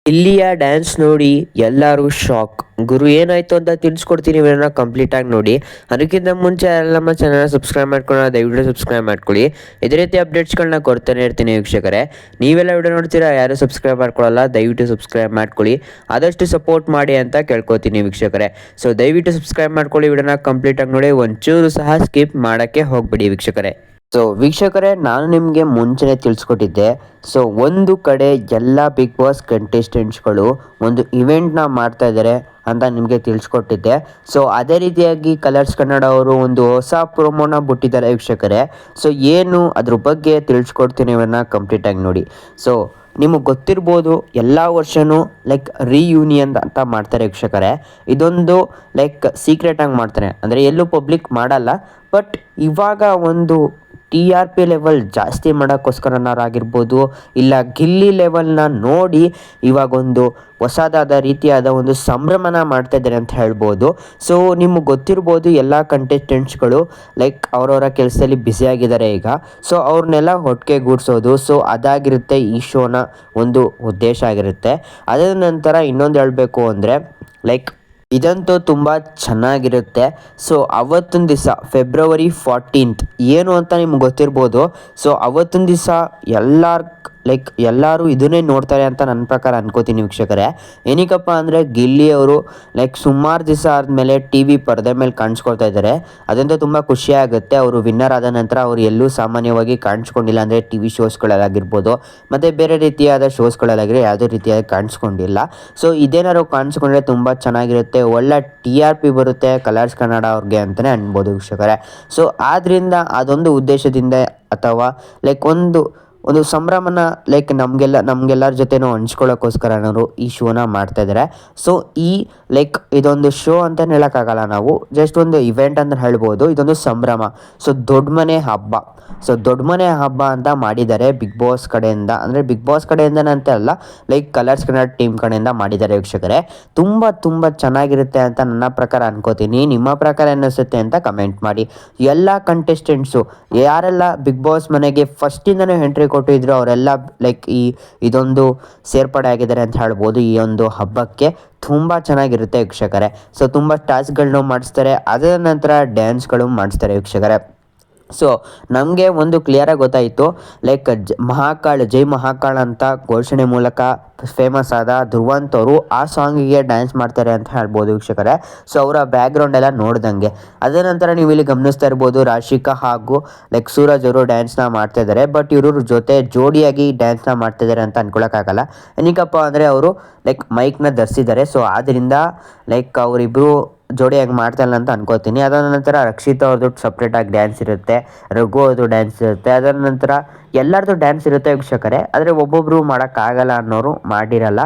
ಇಲ್ಲಿಯ ಡ್ಯಾನ್ಸ್ ನೋಡಿ ಎಲ್ಲರೂ ಶಾಕ್. ಗುರು ಏನಾಯ್ತು ಅಂತ ತಿಳಿಸ್ಕೊಡ್ತೀನಿ, ವಿಡಿಯೋನ ಕಂಪ್ಲೀಟ್ ಆಗಿ ನೋಡಿ. ಅದಕ್ಕಿಂತ ಮುಂಚೆ ಎಲ್ಲ ನಮ್ಮ ಚಾನಲ್ ಸಬ್ಸ್ಕ್ರೈಬ್ ಮಾಡ್ಕೊಳ್ಳೋ, ದಯವಿಟ್ಟು ಸಬ್ಸ್ಕ್ರೈಬ್ ಮಾಡ್ಕೊಳ್ಳಿ. ಇದೇ ರೀತಿ ಅಪ್ಡೇಟ್ಸ್ಗಳನ್ನ ಕೊಡ್ತಾನೆ ಇರ್ತೀನಿ ವೀಕ್ಷಕರೇ. ನೀವೆಲ್ಲ ವಿಡಿಯೋ ನೋಡ್ತೀರಾ, ಯಾರು ಸಬ್ಸ್ಕ್ರೈಬ್ ಮಾಡ್ಕೊಳ್ಳಲ್ಲ, ದಯವಿಟ್ಟು ಸಬ್ಸ್ಕ್ರೈಬ್ ಮಾಡ್ಕೊಳ್ಳಿ. ಆದಷ್ಟು ಸಪೋರ್ಟ್ ಮಾಡಿ ಅಂತ ಕೇಳ್ಕೊತೀನಿ ವೀಕ್ಷಕರೇ. ಸೊ ದಯವಿಟ್ಟು ಸಬ್ಸ್ಕ್ರೈಬ್ ಮಾಡ್ಕೊಳ್ಳಿ, ವಿಡಿಯೋನ ಕಂಪ್ಲೀಟ್ ಆಗಿ ನೋಡಿ, ಒಂಚೂರು ಸಹ ಸ್ಕಿಪ್ ಮಾಡೋಕ್ಕೆ ಹೋಗ್ಬಿಡಿ ವೀಕ್ಷಕರೇ. ಸೊ ವೀಕ್ಷಕರೇ, ನಾನು ನಿಮಗೆ ಮುಂಚೆನೇ ತಿಳಿಸ್ಕೊಟ್ಟಿದ್ದೆ. ಸೊ ಒಂದು ಕಡೆ ಎಲ್ಲ ಬಿಗ್ ಬಾಸ್ ಕಂಟೆಸ್ಟೆಂಟ್ಸ್ಗಳು ಒಂದು ಇವೆಂಟ್ನ ಮಾಡ್ತಾ ಇದ್ದಾರೆ ಅಂತ ನಿಮಗೆ ತಿಳಿಸ್ಕೊಟ್ಟಿದ್ದೆ. ಸೊ ಅದೇ ರೀತಿಯಾಗಿ ಕಲರ್ಸ್ ಕನ್ನಡ ಅವರು ಒಂದು ಹೊಸ ಪ್ರೊಮೋನ ಬಿಟ್ಟಿದ್ದಾರೆ ವೀಕ್ಷಕರೇ. ಸೊ ಏನು ಅದ್ರ ಬಗ್ಗೆ ತಿಳಿಸ್ಕೊಡ್ತೀನಿ, ಇವನ್ನ ಕಂಪ್ಲೀಟಾಗಿ ನೋಡಿ. ಸೊ ನಿಮಗೆ ಗೊತ್ತಿರ್ಬೋದು, ಎಲ್ಲ ವರ್ಷವೂ ಲೈಕ್ ರಿಯೂನಿಯನ್ ಅಂತ ಮಾಡ್ತಾರೆ ವೀಕ್ಷಕರೇ. ಇದೊಂದು ಲೈಕ್ ಸೀಕ್ರೆಟಾಗಿ ಮಾಡ್ತಾರೆ, ಅಂದರೆ ಎಲ್ಲೂ ಪಬ್ಲಿಕ್ ಮಾಡಲ್ಲ. ಬಟ್ ಇವಾಗ ಒಂದು TRP ಲೆವೆಲ್ ಜಾಸ್ತಿ ಮಾಡೋಕ್ಕೋಸ್ಕರನಾಗಿರ್ಬೋದು, ಇಲ್ಲ ಗಿಲ್ಲಿ ಲೆವೆಲ್ನ ನೋಡಿ ಇವಾಗೊಂದು ಹೊಸದಾದ ರೀತಿಯಾದ ಒಂದು ಸಂಭ್ರಮನ ಮಾಡ್ತಾ ಇದ್ದಾರೆ ಅಂತ ಹೇಳ್ಬೋದು. ಸೊ ನಿಮಗೆ ಗೊತ್ತಿರ್ಬೋದು, ಎಲ್ಲ ಕಂಟೆಸ್ಟೆಂಟ್ಸ್ಗಳು ಲೈಕ್ ಅವರವರ ಕೆಲಸದಲ್ಲಿ ಬ್ಯುಸಿಯಾಗಿದ್ದಾರೆ ಈಗ. ಸೊ ಅವ್ರನ್ನೆಲ್ಲ ಒಟ್ಟಿಗೆಗೂಡಿಸೋದು, ಸೊ ಅದಾಗಿರುತ್ತೆ ಈ ಶೋನ ಒಂದು ಉದ್ದೇಶ ಆಗಿರುತ್ತೆ. ಅದಾದ ನಂತರ ಇನ್ನೊಂದು ಹೇಳಬೇಕು ಅಂದರೆ ಲೈಕ್ ಇದಂತೂ ತುಂಬ ಚೆನ್ನಾಗಿರುತ್ತೆ. ಸೊ ಅವತ್ತೊಂದು ದಿವಸ ಫೆಬ್ರವರಿ 14th ಏನು ಅಂತ ನಿಮ್ಗೆ ಗೊತ್ತಿರ್ಬೋದು. ಸೊ ಅವತ್ತೊಂದು ದಿವಸ ಎಲ್ಲರೂ ಇದನ್ನೇ ನೋಡ್ತಾರೆ ಅಂತ ನನ್ನ ಪ್ರಕಾರ ಅನ್ಕೋತೀನಿ ವೀಕ್ಷಕರೇ. ಏನಕ್ಕಪ್ಪ ಅಂದರೆ ಗಿಲ್ಲಿ ಅವರು ಲೈಕ್ ಸುಮಾರು ದಿವಸ ಆದಮೇಲೆ TV ಪರದೆ ಮೇಲೆ ಕಾಣಿಸ್ಕೊಳ್ತಾ ಇದ್ದಾರೆ. ಅದಂತೂ ತುಂಬ ಖುಷಿಯಾಗುತ್ತೆ. ಅವರು ವಿನ್ನರ್ ಆದ ನಂತರ ಅವರು ಎಲ್ಲೂ ಸಾಮಾನ್ಯವಾಗಿ ಕಾಣಿಸ್ಕೊಂಡಿಲ್ಲ, ಅಂದರೆ TV ಶೋಸ್ಗಳಲ್ಲಾಗಿರ್ಬೋದು ಮತ್ತು ಬೇರೆ ರೀತಿಯಾದ ಶೋಸ್ಗಳಲ್ಲಾಗಿರೋ ಯಾವುದೇ ರೀತಿಯಾಗಿ ಕಾಣಿಸ್ಕೊಂಡಿಲ್ಲ. ಸೊ ಇದೇನಾದ್ರು ಕಾಣಿಸ್ಕೊಂಡ್ರೆ ತುಂಬ ಚೆನ್ನಾಗಿರುತ್ತೆ, ಒಳ್ಳೆ TRP ಬರುತ್ತೆ ಕಲರ್ಸ್ ಕನ್ನಡ ಅವ್ರಿಗೆ ಅಂತಲೇ ಅನ್ಬೋದು ವೀಕ್ಷಕರೇ. ಸೊ ಆದ್ದರಿಂದ ಅದೊಂದು ಉದ್ದೇಶದಿಂದ ಅಥವಾ ಲೈಕ್ ಒಂದು ಸಂಭ್ರಮನ ಲೈಕ್ ನಮಗೆಲ್ಲರ ಜೊತೆನೂ ಹಂಚ್ಕೊಳ್ಳೋಕ್ಕೋಸ್ಕರನವರು ಈ ಶೋನ ಮಾಡ್ತಾಯಿದ್ದಾರೆ. ಸೊ ಈ ಲೈಕ್ ಇದೊಂದು ಶೋ ಅಂತಲೇ ಹೇಳೋಕ್ಕಾಗಲ್ಲ, ನಾವು ಜಸ್ಟ್ ಒಂದು ಇವೆಂಟ್ ಅಂತ ಹೇಳ್ಬೋದು. ಇದೊಂದು ಸಂಭ್ರಮ. ಸೊ ದೊಡ್ಡ ಮನೆ ಹಬ್ಬ ಅಂತ ಮಾಡಿದ್ದಾರೆ ಬಿಗ್ ಬಾಸ್ ಕಡೆಯಿಂದ. ಅಂದರೆ ಬಿಗ್ ಬಾಸ್ ಕಡೆಯಿಂದನೇ ಅಂತ ಅಲ್ಲ, ಲೈಕ್ ಕಲರ್ಸ್ ಕನ್ನಡ ಟೀಮ್ ಕಡೆಯಿಂದ ಮಾಡಿದ್ದಾರೆ ವೀಕ್ಷಕರೇ. ತುಂಬ ಚೆನ್ನಾಗಿರುತ್ತೆ ಅಂತ ನನ್ನ ಪ್ರಕಾರ ಅನ್ಕೋತೀನಿ. ನಿಮ್ಮ ಪ್ರಕಾರ ಅನ್ನಿಸುತ್ತೆ ಅಂತ ಕಮೆಂಟ್ ಮಾಡಿ. ಎಲ್ಲ ಕಂಟೆಸ್ಟೆಂಟ್ಸು ಯಾರೆಲ್ಲ ಬಿಗ್ ಬಾಸ್ ಮನೆಗೆ ಫಸ್ಟಿಂದನೇ ಎಂಟ್ರಿ ಕೊಟ್ಟಿದ್ರು ಅವರೆಲ್ಲ ಲೈಕ್ ಇದೊಂದು ಸೇರ್ಪಡೆ ಆಗಿದ್ದಾರೆ ಅಂತ ಹೇಳ್ಬೋದು ಈ ಒಂದು ಹಬ್ಬಕ್ಕೆ. ತುಂಬ ಚೆನ್ನಾಗಿರುತ್ತೆ ವೀಕ್ಷಕರೇ. ಸೊ ತುಂಬ ಟಾಸ್ಕ್ಗಳನ್ನೂ ಮಾಡಿಸ್ತಾರೆ, ಅದರ ನಂತರ ಡ್ಯಾನ್ಸ್ಗಳು ಮಾಡಿಸ್ತಾರೆ ವೀಕ್ಷಕರೇ. ಸೊ ನಮಗೆ ಒಂದು ಕ್ಲಿಯರಾಗಿ ಗೊತ್ತಾಯಿತು, ಲೈಕ್ ಜೈ ಮಹಾಕಾಳ್ ಅಂತ ಘೋಷಣೆ ಮೂಲಕ ಫೇಮಸ್ ಆದ ಧ್ರುವಂತ್ ಅವರು ಆ ಸಾಂಗಿಗೆ ಡ್ಯಾನ್ಸ್ ಮಾಡ್ತಾರೆ ಅಂತ ಹೇಳ್ಬೋದು ವೀಕ್ಷಕರೇ. ಸೊ ಅವರ ಬ್ಯಾಕ್ಗ್ರೌಂಡ್ ಎಲ್ಲ ನೋಡ್ದಂಗೆ. ಅದರ ನಂತರ ನೀವು ಇಲ್ಲಿ ಗಮನಿಸ್ತಾ ಇರ್ಬೋದು, ರಾಶಿಕಾ ಹಾಗೂ ಲೈಕ್ ಸೂರಜ್ ಅವರು ಡ್ಯಾನ್ಸ್ನ ಮಾಡ್ತಾ ಇದ್ದಾರೆ. ಬಟ್ ಇವ್ರ ಜೊತೆ ಜೋಡಿಯಾಗಿ ಡ್ಯಾನ್ಸ್ನ ಮಾಡ್ತಿದ್ದಾರೆ ಅಂತ ಅನ್ಕೊಳಕ್ಕಾಗಲ್ಲ. ಏನಕ್ಕಪ್ಪ ಅಂದರೆ ಅವರು ಲೈಕ್ ಮೈಕ್ನ ಧರಿಸಿದ್ದಾರೆ. ಸೊ ಆದ್ದರಿಂದ ಲೈಕ್ ಅವರಿಬ್ಬರು ಜೋಡಿಯಾಗಿ ಮಾಡ್ತಾಯಿಲ್ಲ ಅಂತ ಅನ್ಕೋತೀನಿ. ಅದರ ನಂತರ ರಕ್ಷಿತಾ ಅವ್ರದ್ದು ಸಪ್ರೇಟಾಗಿ ಡ್ಯಾನ್ಸ್ ಇರುತ್ತೆ, ರಘು ಅವ್ರದ್ದು ಡ್ಯಾನ್ಸ್ ಇರುತ್ತೆ, ಅದರ ನಂತರ ಎಲ್ಲರದ್ದು ಡ್ಯಾನ್ಸ್ ಇರುತ್ತೆ ವೀಕ್ಷಕರೇ. ಆದರೆ ಒಬ್ಬೊಬ್ಬರು ಮಾಡೋಕ್ಕಾಗಲ್ಲ ಅನ್ನೋರು ಮಾಡಿರಲ್ಲ.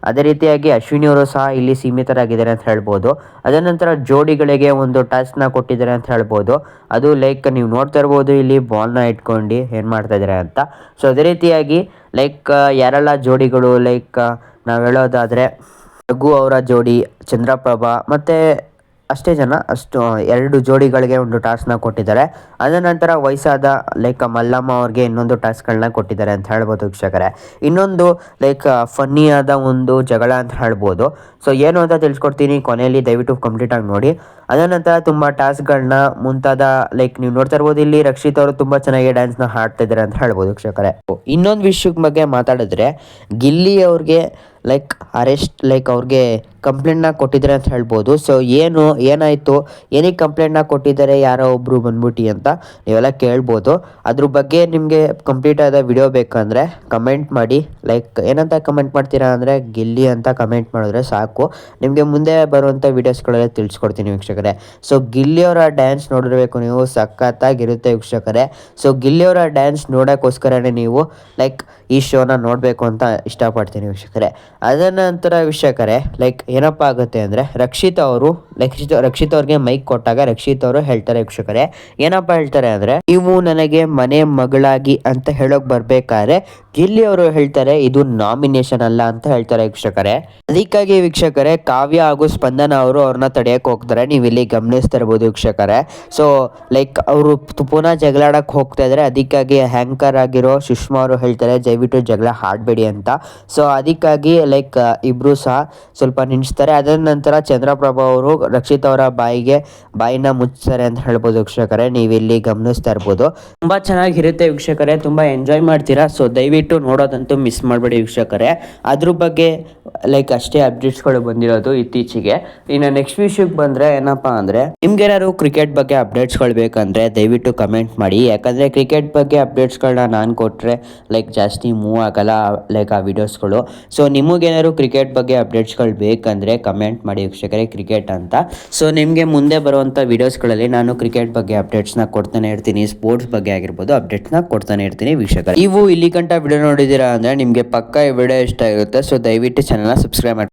ಅದೇ ರೀತಿಯಾಗಿ ಅಶ್ವಿನಿ ಅವರು ಸಹ ಇಲ್ಲಿ ಸೀಮಿತರಾಗಿದ್ದಾರೆ ಅಂತ ಹೇಳ್ಬೋದು. ಅದರ ನಂತರ ಜೋಡಿಗಳಿಗೆ ಒಂದು ಟಾಸ್ಕ್ನ ಕೊಟ್ಟಿದ್ದಾರೆ ಅಂತ ಹೇಳ್ಬೋದು. ಅದು ಲೈಕ್ ನೀವು ನೋಡ್ತಾ ಇರ್ಬೋದು, ಇಲ್ಲಿ ಬಾಲ್ನ ಇಟ್ಕೊಂಡು ಏನು ಮಾಡ್ತಾಯಿದ್ದಾರೆ ಅಂತ. ಸೊ ಅದೇ ರೀತಿಯಾಗಿ ಲೈಕ್ ಯಾರೆಲ್ಲ ಜೋಡಿಗಳು ಲೈಕ್ ನಾವು ಹೇಳೋದಾದರೆ ರಘು ಅವರ ಜೋಡಿ ಚಂದ್ರಪ್ರಭಾ ಮತ್ತು ಅಷ್ಟೇ ಜನ, ಅಷ್ಟು 2 ಜೋಡಿಗಳಿಗೆ ಒಂದು ಟಾಸ್ಕ್ನ ಕೊಟ್ಟಿದ್ದಾರೆ. ಅದರ ನಂತರ ವಯಸ್ಸಾದ ಲೈಕ್ ಮಲ್ಲಮ್ಮ ಅವ್ರಿಗೆ ಇನ್ನೊಂದು ಟಾಸ್ಕ್ಗಳನ್ನ ಕೊಟ್ಟಿದ್ದಾರೆ ಅಂತ ಹೇಳ್ಬೋದು ವೀಕ್ಷಕರೇ. ಇನ್ನೊಂದು ಲೈಕ್ ಫನ್ನಿಯಾದ ಒಂದು ಜಗಳ ಅಂತ ಹೇಳ್ಬೋದು. ಸೊ ಏನು ಅಂತ ತಿಳಿಸ್ಕೊಡ್ತೀನಿ, ಕೊನೆಯಲ್ಲಿ ದಯವಿಟ್ಟು ಕಂಪ್ಲೀಟಾಗಿ ನೋಡಿ. ಅದರ ನಂತರ ತುಂಬ ಟಾಸ್ಕ್ಗಳನ್ನ ಮುಂತಾದ ಲೈಕ್ ನೀವು ನೋಡ್ತಾ ಇರ್ಬೋದು, ಇಲ್ಲಿ ರಕ್ಷಿತ್ ಅವರು ತುಂಬ ಚೆನ್ನಾಗಿ ಡ್ಯಾನ್ಸ್ನ ಹಾಡ್ತಿದ್ದಾರೆ ಅಂತ ಹೇಳ್ಬೋದು ವೀಕ್ಷಕರೇ. ಇನ್ನೊಂದು ವಿಷಯದ ಬಗ್ಗೆ ಮಾತಾಡಿದ್ರೆ, ಗಿಲ್ಲಿ ಅವ್ರಿಗೆ ಲೈಕ್ ಅರೆಸ್ಟ್ ಲೈಕ್ ಅವ್ರಿಗೆ ಕಂಪ್ಲೇಂಟ್ನ ಕೊಟ್ಟಿದ್ದಾರೆ ಅಂತ ಹೇಳ್ಬೋದು. ಸೊ ಏನಾಯಿತು, ಏನಕ್ಕೆ ಕಂಪ್ಲೇಂಟ್ನ ಕೊಟ್ಟಿದ್ದಾರೆ ಯಾರೋ ಒಬ್ಬರು ಬಂದ್ಬಿಟ್ಟು ಅಂತ ನೀವೆಲ್ಲ ಕೇಳ್ಬೋದು. ಅದ್ರ ಬಗ್ಗೆ ನಿಮಗೆ ಕಂಪ್ಲೀಟ್ ಆದ ವಿಡಿಯೋ ಬೇಕಂದರೆ ಕಮೆಂಟ್ ಮಾಡಿ. ಲೈಕ್ ಏನಂತ ಕಮೆಂಟ್ ಮಾಡ್ತೀರಾ ಅಂದರೆ ಗಿಲ್ಲಿ ಅಂತ ಕಮೆಂಟ್ ಮಾಡಿದ್ರೆ ಸಾಕು, ನಿಮಗೆ ಮುಂದೆ ಬರುವಂಥ ವೀಡಿಯೋಸ್ಗಳೆಲ್ಲ ತಿಳಿಸ್ಕೊಡ್ತೀನಿ ವೀಕ್ಷಕರೇ. ಸೊ ಗಿಲ್ಲಿಯವರ ಡ್ಯಾನ್ಸ್ ನೋಡಿರಬೇಕು ನೀವು, ಸಖತ್ತಾಗಿರುತ್ತೆ ವೀಕ್ಷಕರೇ. ಸೊ ಗಿಲ್ಲಿಯವರ ಡ್ಯಾನ್ಸ್ ನೋಡೋಕ್ಕೋಸ್ಕರನೇ ನೀವು ಲೈಕ್ ಈ ಶೋನ ನೋಡಬೇಕು ಅಂತ ಇಷ್ಟಪಡ್ತೀನಿ ವೀಕ್ಷಕರೇ. ಅದರ ನಂತರ ವೀಕ್ಷಕರೇ ಲೈಕ್ ಏನಪ್ಪ ಆಗುತ್ತೆ ಅಂದರೆ ರಕ್ಷಿತಾ ಅವರು ರಕ್ಷಿತ್ ಅವ್ರಿಗೆ ಮೈಕ್ ಕೊಟ್ಟಾಗ ರಕ್ಷಿತ್ ಅವರು ಹೇಳ್ತಾರೆ ವೀಕ್ಷಕರೇ, ಏನಪ್ಪ ಹೇಳ್ತಾರೆ ಅಂದ್ರೆ, ನೀವು ನನಗೆ ಮನೆ ಮಗಳಾಗಿ ಅಂತ ಹೇಳೋಕ್ ಬರ್ಬೇಕಾದ್ರೆ ಗಿಲ್ಲಿ ಅವರು ಹೇಳ್ತಾರೆ ಇದು ನಾಮಿನೇಷನ್ ಅಲ್ಲ ಅಂತ ಹೇಳ್ತಾರೆ ವೀಕ್ಷಕರೇ. ಅದಕ್ಕಾಗಿ ವೀಕ್ಷಕರೇ ಕಾವ್ಯ ಹಾಗೂ ಸ್ಪಂದನ ಅವರು ಅವ್ರನ್ನ ತಡೆಯಕ್ ಹೋಗ್ತಾರೆ, ನೀವು ಇಲ್ಲಿ ಗಮನಿಸ್ತಾ ಇರ್ಬೋದು ವೀಕ್ಷಕರೇ. ಸೊ ಲೈಕ್ ಅವರು ಪುನಃ ಜಗಳಾಡಕ್ ಹೋಗ್ತಾ ಇದ್ರೆ, ಅದಕ್ಕಾಗಿ ಹ್ಯಾಂಕರ್ ಆಗಿರೋ ಸುಷ್ಮಾ ಅವರು ಹೇಳ್ತಾರೆ ದಯವಿಟ್ಟು ಜಗಳ ಆಡಬೇಡಿ ಅಂತ. ಸೊ ಅದಕ್ಕಾಗಿ ಲೈಕ್ ಇಬ್ರು ಸಹ ಸ್ವಲ್ಪ ನಿಲ್ಲಿಸ್ತಾರೆ. ಅದರ ನಂತರ ಚಂದ್ರಪ್ರಭಾ ಅವರು ರಕ್ಷಿತ್ ಅವರ ಬಾಯಿನ ಮುಚ್ತಾರೆ ಅಂತ ಹೇಳ್ಬೋದು ವೀಕ್ಷಕರೇ, ನೀವು ಇಲ್ಲಿ ಗಮನಿಸ್ತಾ ಇರ್ಬೋದು. ತುಂಬಾ ಚೆನ್ನಾಗಿರುತ್ತೆ ವೀಕ್ಷಕರೇ, ತುಂಬಾ ಎಂಜಾಯ್ ಮಾಡ್ತೀರಾ. ಸೊ ದಯವಿಟ್ಟು ನೋಡೋದಂತೂ ಮಿಸ್ ಮಾಡಬೇಡಿ ವೀಕ್ಷಕರೇ. ಅದ್ರ ಬಗ್ಗೆ ಲೈಕ್ ಅಷ್ಟೇ ಅಪ್ಡೇಟ್ಸ್ಗಳು ಬಂದಿರೋದು ಇತ್ತೀಚೆಗೆ. ಇನ್ನು ನೆಕ್ಸ್ಟ್ ವಿಷಯಕ್ಕೆ ಬಂದರೆ ಏನಪ್ಪ ಅಂದರೆ, ನಿಮ್ಗೇನಾದ್ರು ಕ್ರಿಕೆಟ್ ಬಗ್ಗೆ ಅಪ್ಡೇಟ್ಸ್ಗಳು ಬೇಕಂದರೆ ದಯವಿಟ್ಟು ಕಮೆಂಟ್ ಮಾಡಿ. ಯಾಕಂದರೆ ಕ್ರಿಕೆಟ್ ಬಗ್ಗೆ ಅಪ್ಡೇಟ್ಸ್ಗಳನ್ನ ನಾನು ಕೊಟ್ಟರೆ ಲೈಕ್ ಜಾಸ್ತಿ ಮೂವ್ ಆಗಲ್ಲ ಲೈಕ್ ಆ ವಿಡಿಯೋಸ್ಗಳು. ಸೊ ನಿಮಗೇನಾದ್ರು ಕ್ರಿಕೆಟ್ ಬಗ್ಗೆ ಅಪ್ಡೇಟ್ಸ್ಗಳು ಬೇಕಂದರೆ ಕಮೆಂಟ್ ಮಾಡಿ ವೀಕ್ಷಕರೇ, ಕ್ರಿಕೆಟ್ ಅಂತ. ಸೊ ನಿಮಗೆ ಮುಂದೆ ಬರುವಂಥ ವಿಡಿಯೋಸ್ಗಳಲ್ಲಿ ನಾನು ಕ್ರಿಕೆಟ್ ಬಗ್ಗೆ ಅಪ್ಡೇಟ್ಸ್ನ ಕೊಡ್ತಾನೆ ಇರ್ತೀನಿ, ಸ್ಪೋರ್ಟ್ಸ್ ಬಗ್ಗೆ ಆಗಿರ್ಬೋದು ಅಪ್ಡೇಟ್ಸ್ನ ಕೊಡ್ತಾನೆ ಇರ್ತೀನಿ ವೀಕ್ಷಕರೇ. ನೀವು ಇಲ್ಲಿ ಗಂಟ ವಿಡಿಯೋ ನೋಡಿದ್ದೀರಾ ಅಂದರೆ ನಿಮಗೆ ಪಕ್ಕ ಈ ವಿಡಿಯೋ ಇಷ್ಟ ಇರುತ್ತೆ. ಸೊ ದಯವಿಟ್ಟು ಚಾನಲ್ನ ಸಬ್ಸ್ಕ್ರೈಬ್ ಮಾಡಿ.